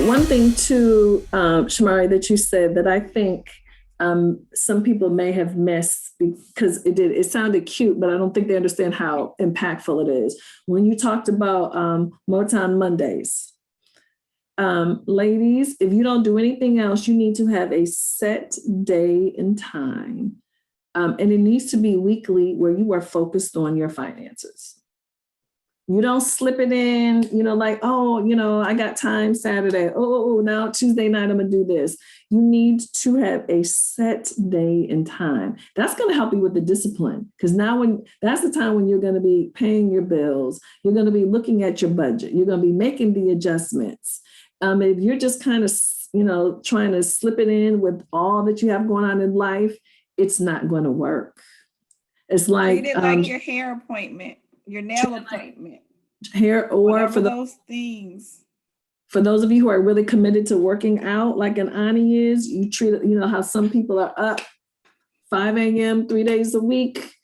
one thing too, Shamauree, that you said that I think some people may have missed because it sounded cute, but I don't think they understand how impactful it is. When you talked about Moton Mondays, ladies, if you don't do anything else, you need to have a set day and time. And it needs to be weekly where you are focused on your finances. You don't slip it in, like, oh, I got time Saturday. Oh, now Tuesday night, I'm going to do this. You need to have a set day and time. That's going to help you with the discipline, because now that's the time when you're going to be paying your bills. You're going to be looking at your budget. You're going to be making the adjustments. If you're just kind of, trying to slip it in with all that you have going on in life, it's not going to work. It's like, treat it like your hair appointment, your nail appointment, hair, or for those things. For those of you who are really committed to working out, like an Ani is, you treat it, how some people are up 5 a.m. 3 days a week.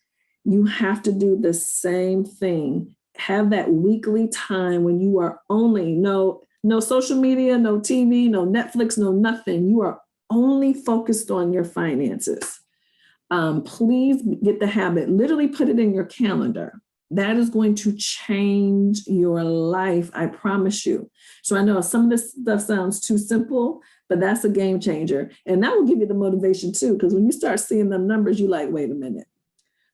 You have to do the same thing. Have that weekly time when you are only no social media, no TV, no Netflix, no nothing. You are only focused on your finances. Please get the habit. Literally put it in your calendar. That is going to change your life, I promise you. So I know some of this stuff sounds too simple, but that's a game changer. And that will give you the motivation too, because when you start seeing them numbers, you're like, wait a minute.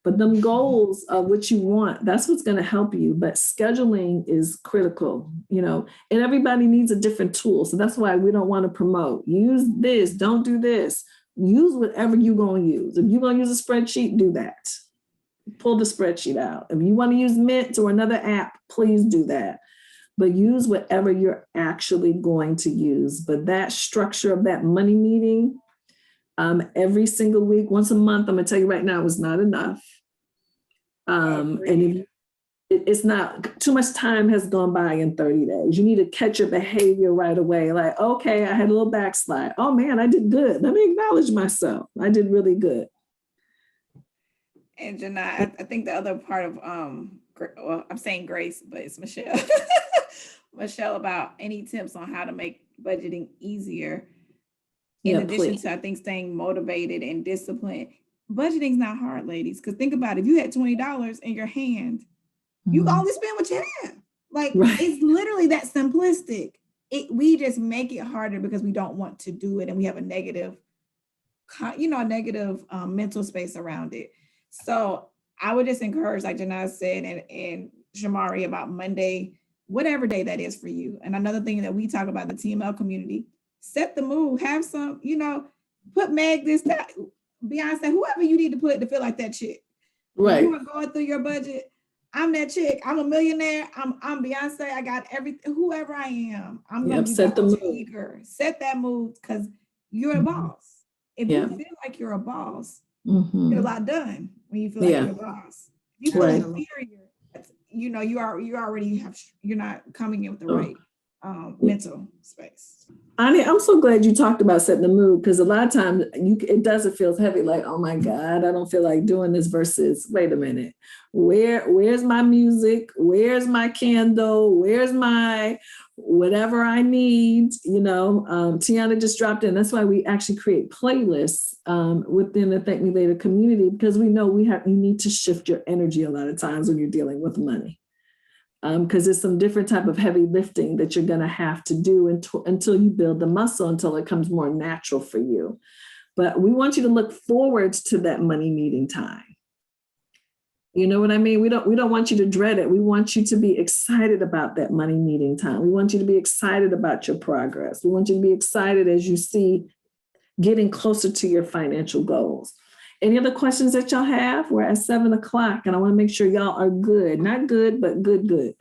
But them goals of what you want, that's what's going to help you. But scheduling is critical, and everybody needs a different tool. So that's why we don't want to promote. Use this, don't do this. Use whatever you're going to use. If you're going to use a spreadsheet, do that. Pull the spreadsheet out. If you want to use Mint or another app, please do that. But use whatever you're actually going to use. But that structure of that money meeting, every single week, once a month, I'm going to tell you right now, is not enough. And it's not, too much time has gone by in 30 days. You need to catch your behavior right away. Like, okay, I had a little backslide. Oh man, I did good. Let me acknowledge myself. I did really good. And Janai, I think the other part of, I'm saying Grace, but it's Michelle. Michelle, about any tips on how to make budgeting easier. In addition to, I think, staying motivated and disciplined. Budgeting's not hard, ladies, because think about it. If you had $20 in your hand, you only spend what you have. Like, It's literally that simplistic. We just make it harder because we don't want to do it, and we have a negative, mental space around it. So I would just encourage, like Janai said, and Shamauree, about Monday, whatever day that is for you. And another thing that we talk about in the TML community, set the mood, have some, put Meg this time, Beyonce, whoever you need to put to feel like that chick. Right. You are going through your budget. I'm that chick. I'm a millionaire. I'm Beyonce. I got everything. Whoever I am, I'm going to be set the mood. Eager. Set that mood, because you're a boss. If you feel like you're a boss, you get a lot done when you feel like you're a boss. If you feel inferior, you're not coming in with the right mental space. Ani, I'm so glad you talked about setting the mood, because a lot of times it doesn't feel heavy, like, oh my God, I don't feel like doing this, versus, wait a minute, where's my music? Where's my candle? Where's my whatever I need? Tiana just dropped in. That's why we actually create playlists within the Thank Me Later community, because we know you need to shift your energy a lot of times when you're dealing with money. Because there's some different type of heavy lifting that you're going to have to do until you build the muscle, until it comes more natural for you. But we want you to look forward to that money meeting time. You know what I mean? We don't want you to dread it. We want you to be excited about that money meeting time. We want you to be excited about your progress. We want you to be excited as you see getting closer to your financial goals. Any other questions that y'all have? We're at 7:00, and I want to make sure y'all are good. Not good, but good.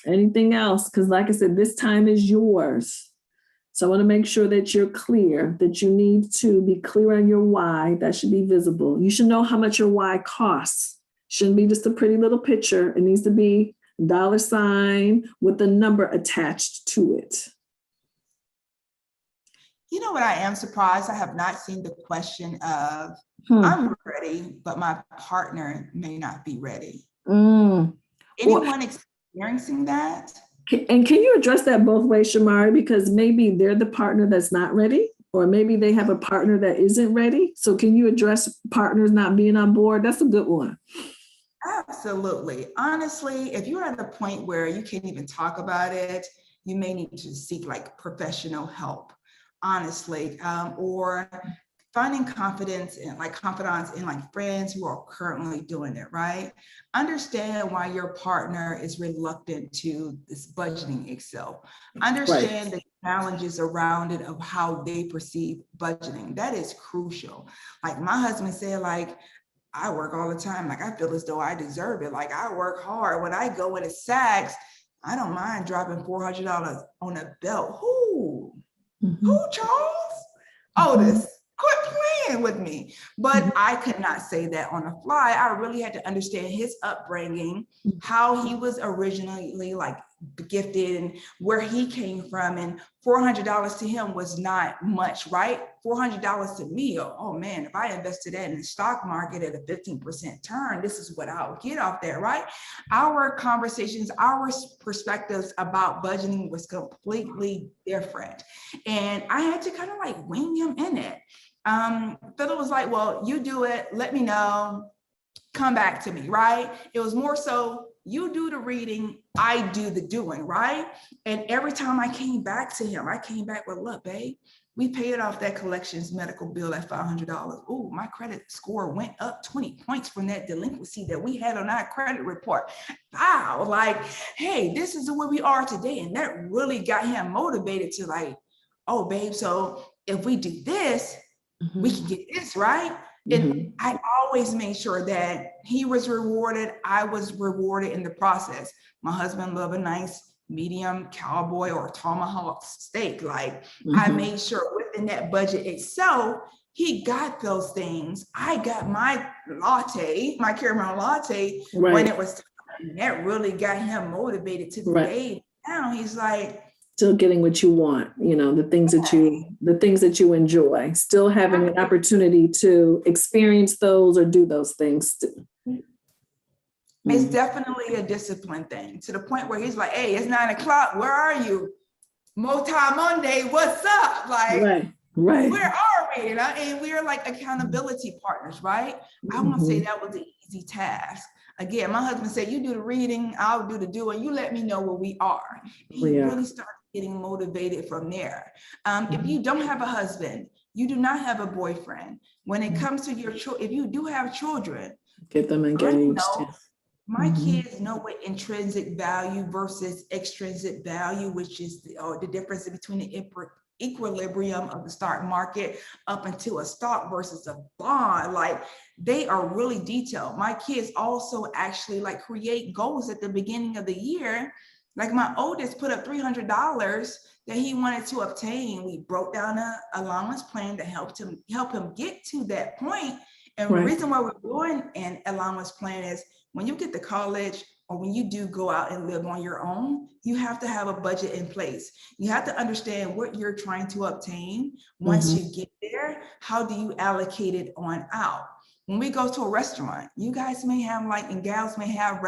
Anything else? Because like I said, this time is yours. So I want to make sure that you're clear, that you need to be clear on your why. That should be visible. You should know how much your why costs. Shouldn't be just a pretty little picture. It needs to be $sign with a number attached to it. You know what? I am surprised. I have not seen the question of, I'm ready, but my partner may not be ready. Anyone experiencing that? And can you address that both ways, Shamauree? Because maybe they're the partner that's not ready, or maybe they have a partner that isn't ready. So can you address partners not being on board? That's a good one. Absolutely. Honestly, if you're at the point where you can't even talk about it, you may need to seek like professional help, honestly, or finding confidence in like confidants in like friends who are currently doing it, right? Understand why your partner is reluctant to this budgeting Excel. Understand the challenges around it of how they perceive budgeting. That is crucial. Like my husband said, like, I work all the time. Like I feel as though I deserve it. Like I work hard. When I go into Saks, I don't mind dropping $400 on a belt. Who? Who, Charles? Otis, quit playing with me. But I could not say that on the fly. I really had to understand his upbringing, how he was originally like gifted and where he came from. And $400 to him was not much, right? $400 to me, oh man, if I invested that in the stock market at a 15% turn, this is what I'll get off there, right? Our conversations, our perspectives about budgeting was completely different. And I had to kind of like wing him in it. Philip was like, well, you do it, let me know, come back to me, right? It was more so, you do the reading, I do the doing, right? And every time I came back to him, I came back with, look, babe, we paid off that collections medical bill at $500. Oh, my credit score went up 20 points from that delinquency that we had on our credit report. Wow, like, hey, this is where we are today. And that really got him motivated to like, oh, babe, so if we do this, we can get this, right? And I always made sure that he was rewarded. I was rewarded in the process. My husband loved a nice medium cowboy or tomahawk steak. Like I made sure within that budget itself, he got those things. I got my latte, my caramel latte when it was time. That really got him motivated to the day. Now he's like, still getting what you want, you know, the things that you enjoy, still having an opportunity to experience those or do those things. It's definitely a discipline thing to the point where he's like, hey, it's 9 o'clock. Where are you? Moton Monday, what's up? Like, where are we? And we're like accountability partners, right? I won't say that was an easy task. Again, my husband said, you do the reading, I'll do the doing, you let me know where we are. He really started getting motivated from there. If you don't have a husband, you do not have a boyfriend. When it comes to your children, if you do have children, get them engaged. My kids know what intrinsic value versus extrinsic value, which is the difference between the equilibrium of the stock market up until a stock versus a bond. Like they are really detailed. My kids also actually like create goals at the beginning of the year. Like my oldest put up $300 that he wanted to obtain. We broke down an allowance plan to help him get to that point. And the reason why we're doing an allowance plan is when you get to college or when you do go out and live on your own, you have to have a budget in place. You have to understand what you're trying to obtain. Once you get there, how do you allocate it on out? When we go to a restaurant, you guys may have like, and gals may have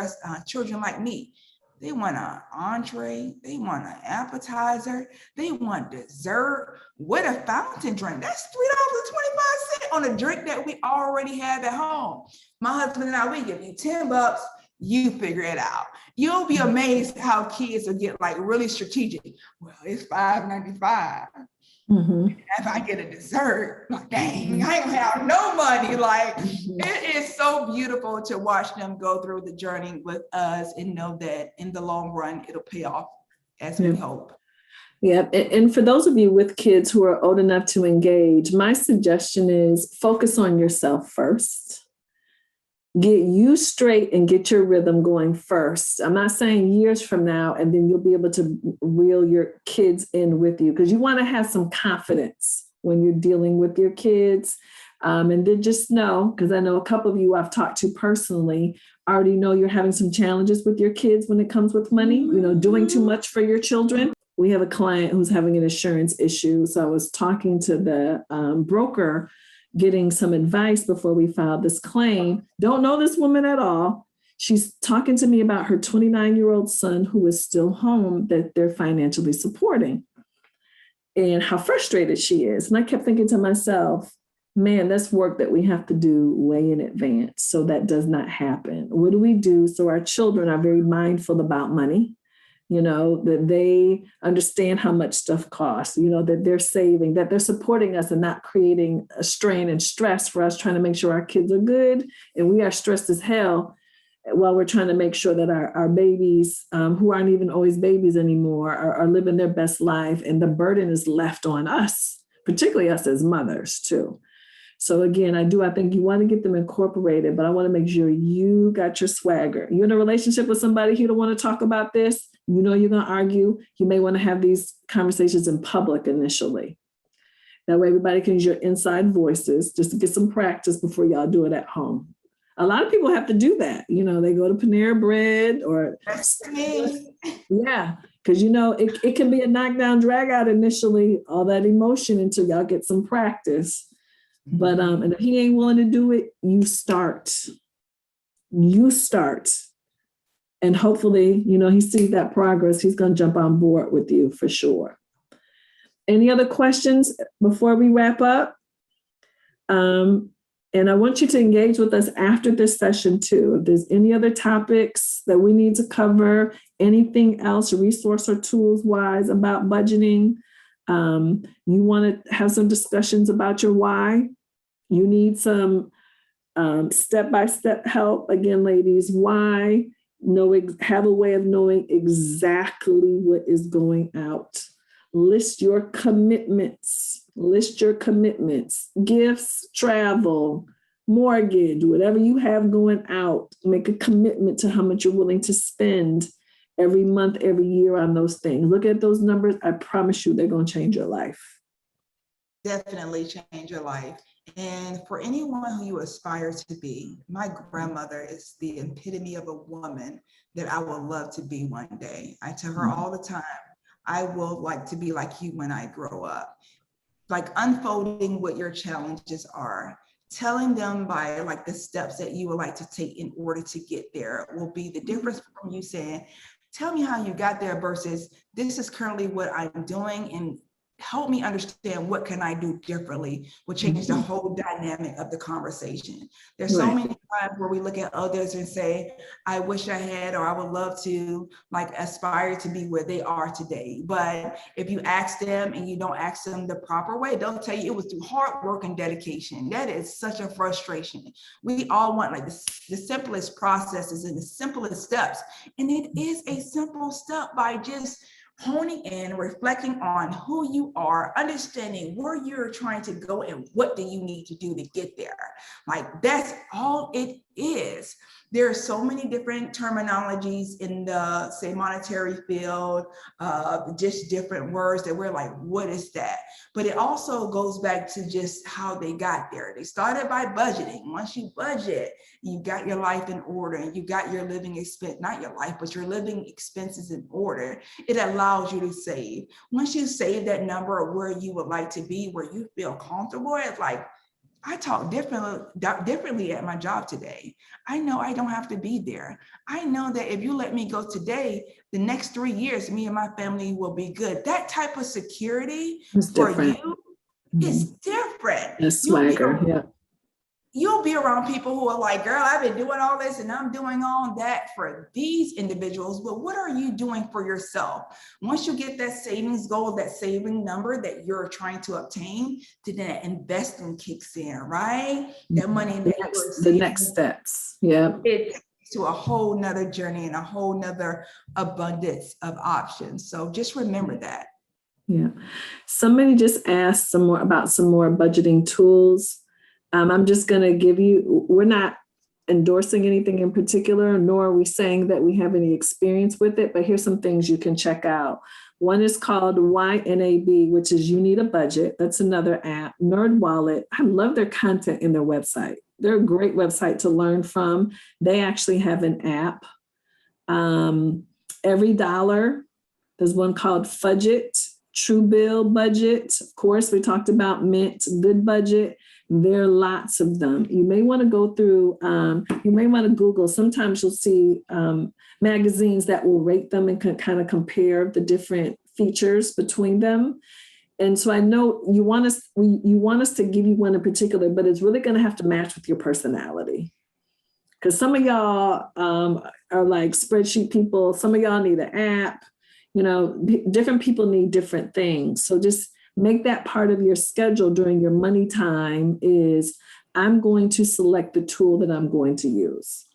children like me. They want an entree, they want an appetizer, they want dessert with a fountain drink. That's $3.25 on a drink that we already have at home. My husband and I, we give you $10, you figure it out. You'll be amazed how kids will get like really strategic. Well, it's $5.95. If I get a dessert, like, dang, I don't have no money. Like, it is so beautiful to watch them go through the journey with us and know that in the long run, it'll pay off as we hope. Yeah. And for those of you with kids who are old enough to engage, my suggestion is focus on yourself first. Get you straight and get your rhythm going first. I'm not saying years from now, and then you'll be able to reel your kids in with you, because you want to have some confidence when you're dealing with your kids. And then just know, because I know a couple of you I've talked to personally already know you're having some challenges with your kids when it comes with money, you know, doing too much for your children. We have a client who's having an insurance issue. So I was talking to the broker, getting some advice before we filed this claim. Don't know this woman at all. She's talking to me about her 29-year-old son who is still home that they're financially supporting and how frustrated she is. And I kept thinking to myself, man, that's work that we have to do way in advance so that does not happen. What do we do so our children are very mindful about money? That they understand how much stuff costs, that they're saving, that they're supporting us and not creating a strain and stress for us trying to make sure our kids are good. And we are stressed as hell while we're trying to make sure that our babies, who aren't even always babies anymore, are living their best life. And the burden is left on us, particularly us as mothers too. So again, I think you want to get them incorporated, but I want to make sure you got your swagger. You're in a relationship with somebody who don't want to talk about this. You're going to argue. You may want to have these conversations in public initially. That way everybody can use your inside voices just to get some practice before y'all do it at home. A lot of people have to do that. They go to Panera Bread or. That's me. Yeah, because it can be a knockdown, drag out initially, all that emotion until y'all get some practice. But and if he ain't willing to do it, you start. And hopefully, he sees that progress. He's going to jump on board with you for sure. Any other questions before we wrap up? And I want you to engage with us after this session too. If there's any other topics that we need to cover, anything else, resource or tools wise about budgeting, you want to have some discussions about your why. You need some step-by-step help. Again, ladies, why? Have a way of knowing exactly what is going out. List your commitments. Gifts, travel, mortgage, whatever you have going out. Make a commitment to how much you're willing to spend every month, every year on those things. Look at those numbers. I promise you they're going to change your life. Definitely change your life. And for anyone who you aspire to be, my grandmother is the epitome of a woman that I would love to be one day. I tell her all the time, I will like to be like you when I grow up. Like unfolding what your challenges are, telling them by like the steps that you would like to take in order to get there will be the difference from you saying, tell me how you got there versus this is currently what I'm doing and help me understand what can I do differently will change the whole dynamic of the conversation. There's so many times where we look at others and say, I wish I had, or I would love to like aspire to be where they are today. But if you ask them and you don't ask them the proper way, they'll tell you it was through hard work and dedication. That is such a frustration. We all want like the simplest processes and the simplest steps. And it is a simple step by just honing in, reflecting on who you are, understanding where you're trying to go and what do you need to do to get there. Like that's all it is. There are so many different terminologies in the, say, monetary field, just different words that we're like, what is that? But it also goes back to just how they got there. They started by budgeting. Once you budget, you got your life in order and you got your living expense, not your life, but your living expenses in order. It allows you to save. Once you save that number of where you would like to be, where you feel comfortable, it's like, I talk differently at my job today. I know I don't have to be there. I know that if you let me go today, the next 3 years, me and my family will be good. That type of security for you is different. The swagger, yeah. You'll be around people who are like, girl, I've been doing all this and I'm doing all that for these individuals, but what are you doing for yourself? Once you get that savings goal, that saving number that you're trying to obtain, then that investing kicks in, right? That money, the next steps, yeah. It takes to a whole nother journey and a whole nother abundance of options. So just remember that. Yeah. Somebody just asked some more budgeting tools. I'm just going to give you, we're not endorsing anything in particular, nor are we saying that we have any experience with it, but here's some things you can check out. One is called YNAB, which is You Need a Budget. That's another app. NerdWallet, I love their content in their website. They're a great website to learn from. They actually have an app. Every Dollar, there's one called Fudget. True Bill budget. Of course, we talked about Mint, Good Budget. There are lots of them. You may want to go through, you may want to Google. Sometimes you'll see magazines that will rate them and can kind of compare the different features between them. And so I know you want us to give you one in particular, but it's really going to have to match with your personality. Because some of y'all are like spreadsheet people. Some of y'all need an app. You know, different people need different things. So just make that part of your schedule during your money time is I'm going to select the tool that I'm going to use.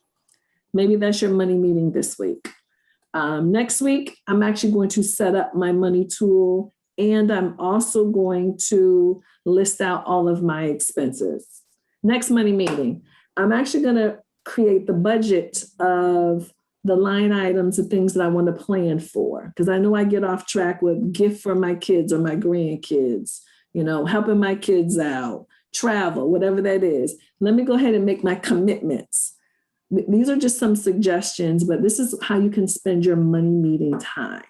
Maybe that's your money meeting this week. Next week, I'm actually going to set up my money tool, and I'm also going to list out all of my expenses. Next money meeting, I'm actually going to create the budget of the line items and things that I want to plan for. Because I know I get off track with gift for my kids or my grandkids, you know, helping my kids out, travel, whatever that is. Let me go ahead and make my commitments. These are just some suggestions, but this is how you can spend your money meeting time.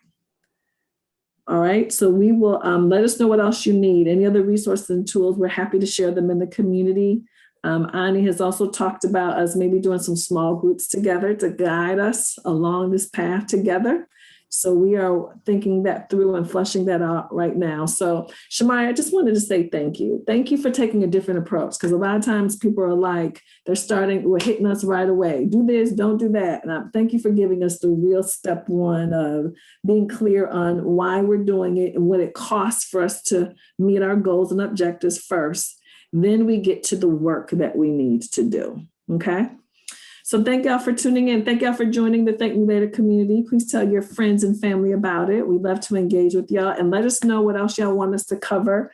All right, so we will let us know what else you need. Any other resources and tools, we're happy to share them in the community. Ani has also talked about us maybe doing some small groups together to guide us along this path together. So we are thinking that through and fleshing that out right now. So Shamauree, I just wanted to say thank you. Thank you for taking a different approach, because a lot of times people are like, we're hitting us right away. Do this, don't do that. And I thank you for giving us the real step one of being clear on why we're doing it and what it costs for us to meet our goals and objectives first. Then we get to the work that we need to do. Okay. So thank y'all for tuning in. Thank y'all for joining the Thank Me Later community. Please tell your friends and family about it. We'd love to engage with y'all and let us know what else y'all want us to cover.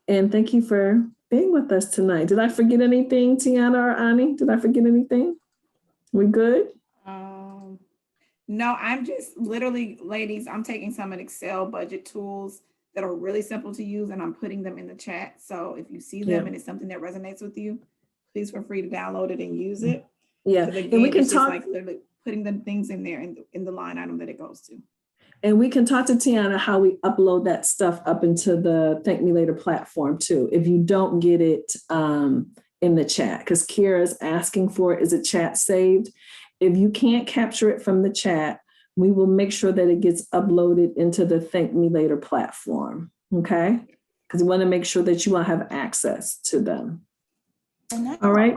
And thank you for being with us tonight. Did I forget anything, Tiana or Ani? Did I forget anything? We good? No, I'm just literally, ladies, I'm taking some of the Excel budget tools that are really simple to use and I'm putting them in the chat. So if you see them and it's something that resonates with you, please feel free to download it and use it. Yeah, again, and we can talk like literally putting the things in there in the line item that it goes to. And we can talk to Tiana how we upload that stuff up into the Thank Me Later platform too. If you don't get it in the chat, because Kira's asking for it, is a chat saved? If you can't capture it from the chat, we will make sure that it gets uploaded into the Thank Me Later platform. Okay, because we want to make sure that you all have access to them. All right.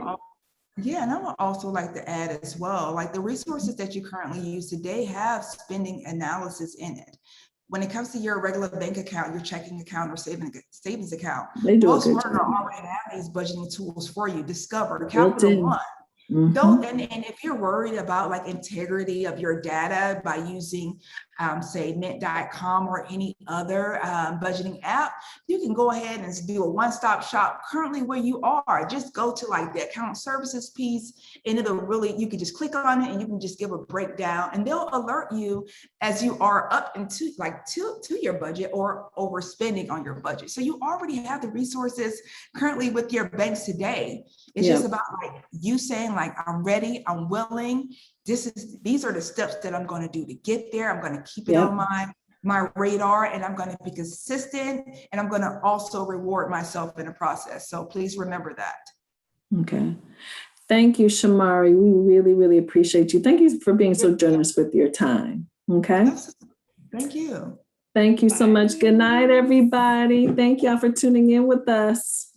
Yeah, and I would also like to add as well, like the resources that you currently use today have spending analysis in it. When it comes to your regular bank account, your checking account or savings account, most partners already have these budgeting tools for you. Discover, Capital One. Mm-hmm. And if you're worried about like integrity of your data by using, say, mint.com or any other budgeting app, you can go ahead and do a one-stop shop currently where you are. Just go to like the account services piece and you can just click on it and you can just give a breakdown and they'll alert you as you are up into like to your budget or overspending on your budget. So you already have the resources currently with your banks today. It's just about like you saying like, I'm ready, I'm willing. These are the steps that I'm going to do to get there. I'm going to keep it on my radar and I'm going to be consistent and I'm going to also reward myself in the process. So please remember that. Okay. Thank you, Shamauree. We really, really appreciate you. Thank you for being so generous with your time. Okay. Thank you. Thank you so much. Good night, everybody. Thank y'all for tuning in with us.